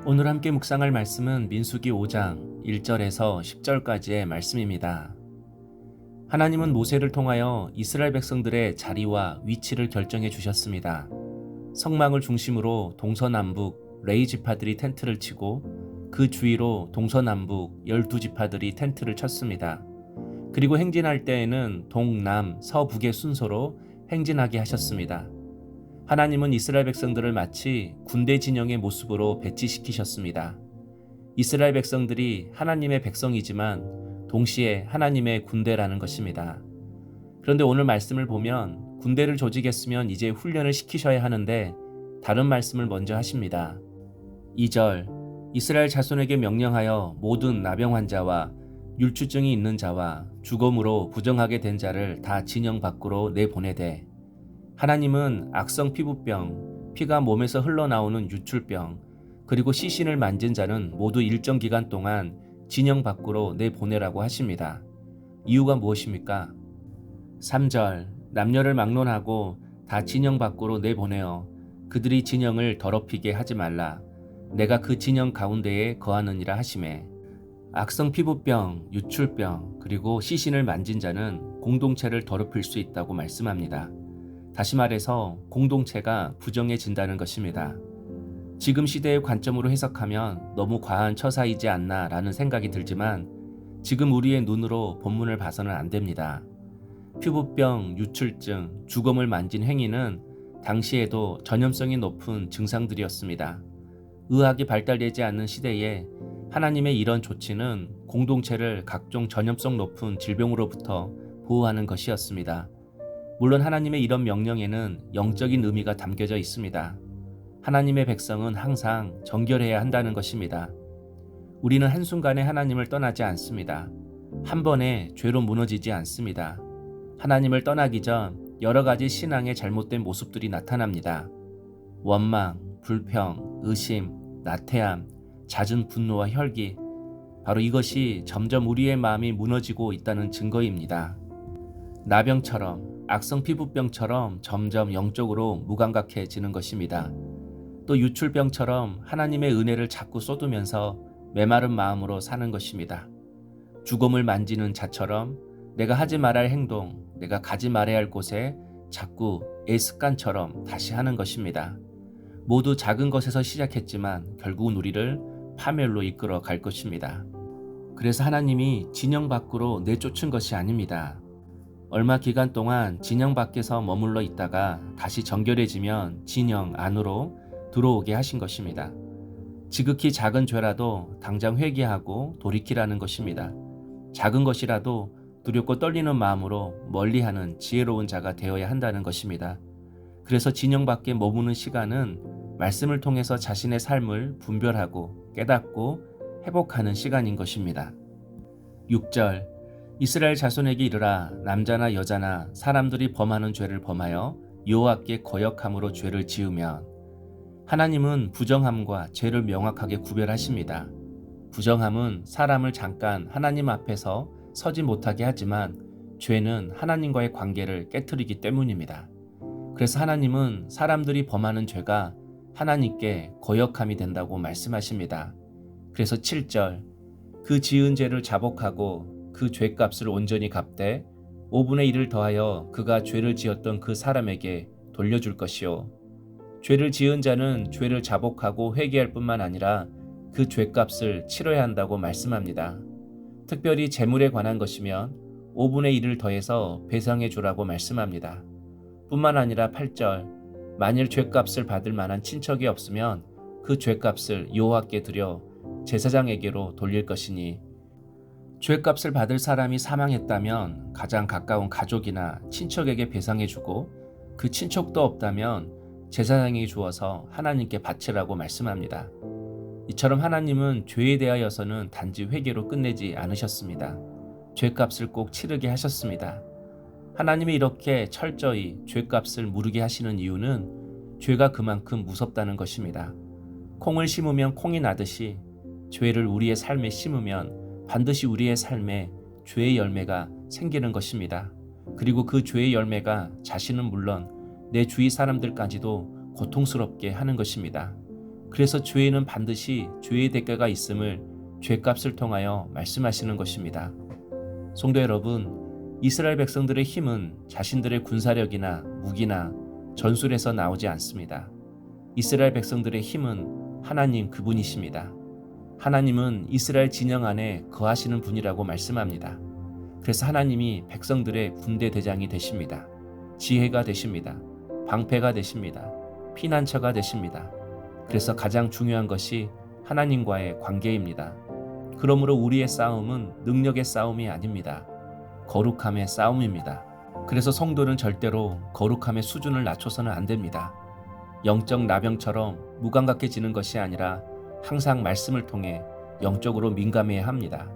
오늘 함께 묵상할 말씀은 민수기 5장 1절에서 10절까지의 말씀입니다. 하나님은 모세를 통하여 이스라엘 백성들의 자리와 위치를 결정해 주셨습니다. 성막을 중심으로 동서남북 레위 지파들이 텐트를 치고 그 주위로 동서남북 12지파들이 텐트를 쳤습니다. 그리고 행진할 때에는 동남 서북의 순서로 행진하게 하셨습니다. 하나님은 이스라엘 백성들을 마치 군대 진영의 모습으로 배치시키셨습니다. 이스라엘 백성들이 하나님의 백성이지만 동시에 하나님의 군대라는 것입니다. 그런데 오늘 말씀을 보면 군대를 조직했으면 이제 훈련을 시키셔야 하는데 다른 말씀을 먼저 하십니다. 2절 이스라엘 자손에게 명령하여 모든 나병 환자와 율추증이 있는 자와 죽음으로 부정하게 된 자를 다 진영 밖으로 내보내되 하나님은 악성 피부병, 피가 몸에서 흘러나오는 유출병, 그리고 시신을 만진 자는 모두 일정 기간 동안 진영 밖으로 내보내라고 하십니다. 이유가 무엇입니까? 3절 남녀를 막론하고 다 진영 밖으로 내보내어 그들이 진영을 더럽히게 하지 말라. 내가 그 진영 가운데에 거하느니라 하시매 악성 피부병, 유출병, 그리고 시신을 만진 자는 공동체를 더럽힐 수 있다고 말씀합니다. 다시 말해서 공동체가 부정해진다는 것입니다. 지금 시대의 관점으로 해석하면 너무 과한 처사이지 않나 라는 생각이 들지만 지금 우리의 눈으로 본문을 봐서는 안 됩니다. 피부병, 유출증, 죽음을 만진 행위는 당시에도 전염성이 높은 증상들이었습니다. 의학이 발달되지 않는 시대에 하나님의 이런 조치는 공동체를 각종 전염성 높은 질병으로부터 보호하는 것이었습니다. 물론 하나님의 이런 명령에는 영적인 의미가 담겨져 있습니다. 하나님의 백성은 항상 정결해야 한다는 것입니다. 우리는 한순간에 하나님을 떠나지 않습니다. 한 번에 죄로 무너지지 않습니다. 하나님을 떠나기 전 여러 가지 신앙의 잘못된 모습들이 나타납니다. 원망, 불평, 의심, 나태함, 잦은 분노와 혈기, 바로 이것이 점점 우리의 마음이 무너지고 있다는 증거입니다. 나병처럼 악성 피부병처럼 점점 영적으로 무감각해지는 것입니다. 또 유출병처럼 하나님의 은혜를 자꾸 쏟으면서 메마른 마음으로 사는 것입니다. 죽음을 만지는 자처럼 내가 하지 말아야 할 행동, 내가 가지 말아야 할 곳에 자꾸 습관처럼 다시 하는 것입니다. 모두 작은 것에서 시작했지만 결국은 우리를 파멸로 이끌어 갈 것입니다. 그래서 하나님이 진영 밖으로 내쫓은 것이 아닙니다. 얼마 기간 동안 진영 밖에서 머물러 있다가 다시 정결해지면 진영 안으로 들어오게 하신 것입니다. 지극히 작은 죄라도 당장 회개하고 돌이키라는 것입니다. 작은 것이라도 두렵고 떨리는 마음으로 멀리하는 지혜로운 자가 되어야 한다는 것입니다. 그래서 진영 밖에 머무는 시간은 말씀을 통해서 자신의 삶을 분별하고 깨닫고 회복하는 시간인 것입니다. 6절 이스라엘 자손에게 이르라 남자나 여자나 사람들이 범하는 죄를 범하여 여호와께 거역함으로 죄를 지으면 하나님은 부정함과 죄를 명확하게 구별하십니다. 부정함은 사람을 잠깐 하나님 앞에서 서지 못하게 하지만 죄는 하나님과의 관계를 깨트리기 때문입니다. 그래서 하나님은 사람들이 범하는 죄가 하나님께 거역함이 된다고 말씀하십니다. 그래서 7절 그 지은 죄를 자복하고 그 죄값을 온전히 갚되 5분의 1을 더하여 그가 죄를 지었던 그 사람에게 돌려줄 것이요 죄를 지은 자는 죄를 자복하고 회개할 뿐만 아니라 그 죄값을 치러야 한다고 말씀합니다. 특별히 재물에 관한 것이면 5분의 1을 더해서 배상해 주라고 말씀합니다. 뿐만 아니라 8절 만일 죄값을 받을 만한 친척이 없으면 그 죄값을 여호와께 드려 제사장에게로 돌릴 것이니 죄값을 받을 사람이 사망했다면 가장 가까운 가족이나 친척에게 배상해주고 그 친척도 없다면 제사장이 주어서 하나님께 바치라고 말씀합니다. 이처럼 하나님은 죄에 대하여서는 단지 회개로 끝내지 않으셨습니다. 죄값을 꼭 치르게 하셨습니다. 하나님이 이렇게 철저히 죄값을 물으게 하시는 이유는 죄가 그만큼 무섭다는 것입니다. 콩을 심으면 콩이 나듯이 죄를 우리의 삶에 심으면 반드시 우리의 삶에 죄의 열매가 생기는 것입니다. 그리고 그 죄의 열매가 자신은 물론 내 주위 사람들까지도 고통스럽게 하는 것입니다. 그래서 죄에는 반드시 죄의 대가가 있음을 죄값을 통하여 말씀하시는 것입니다. 성도 여러분, 이스라엘 백성들의 힘은 자신들의 군사력이나 무기나 전술에서 나오지 않습니다. 이스라엘 백성들의 힘은 하나님 그분이십니다. 하나님은 이스라엘 진영 안에 거하시는 분이라고 말씀합니다. 그래서 하나님이 백성들의 군대 대장이 되십니다. 지혜가 되십니다. 방패가 되십니다. 피난처가 되십니다. 그래서 가장 중요한 것이 하나님과의 관계입니다. 그러므로 우리의 싸움은 능력의 싸움이 아닙니다. 거룩함의 싸움입니다. 그래서 성도는 절대로 거룩함의 수준을 낮춰서는 안 됩니다. 영적 나병처럼 무감각해지는 것이 아니라 항상 말씀을 통해 영적으로 민감해야 합니다.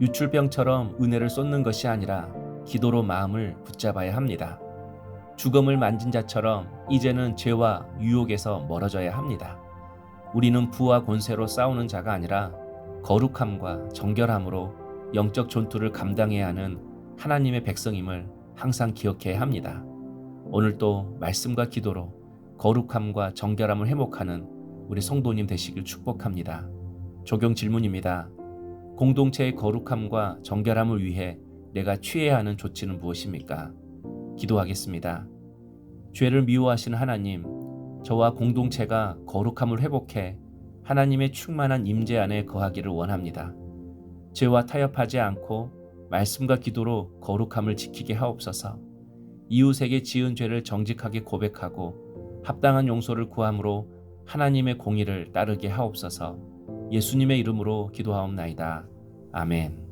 유출병처럼 은혜를 쏟는 것이 아니라 기도로 마음을 붙잡아야 합니다. 죽음을 만진 자처럼 이제는 죄와 유혹에서 멀어져야 합니다. 우리는 부와 권세로 싸우는 자가 아니라 거룩함과 정결함으로 영적 전투를 감당해야 하는 하나님의 백성임을 항상 기억해야 합니다. 오늘도 말씀과 기도로 거룩함과 정결함을 회복하는 우리 성도님 되시길 축복합니다. 적용 질문입니다. 공동체의 거룩함과 정결함을 위해 내가 취해야 하는 조치는 무엇입니까? 기도하겠습니다. 죄를 미워하시는 하나님, 저와 공동체가 거룩함을 회복해 하나님의 충만한 임재 안에 거하기를 원합니다. 죄와 타협하지 않고 말씀과 기도로 거룩함을 지키게 하옵소서. 이웃에게 지은 죄를 정직하게 고백하고 합당한 용서를 구함으로 하나님의 공의를 따르게 하옵소서. 예수님의 이름으로 기도하옵나이다. 아멘.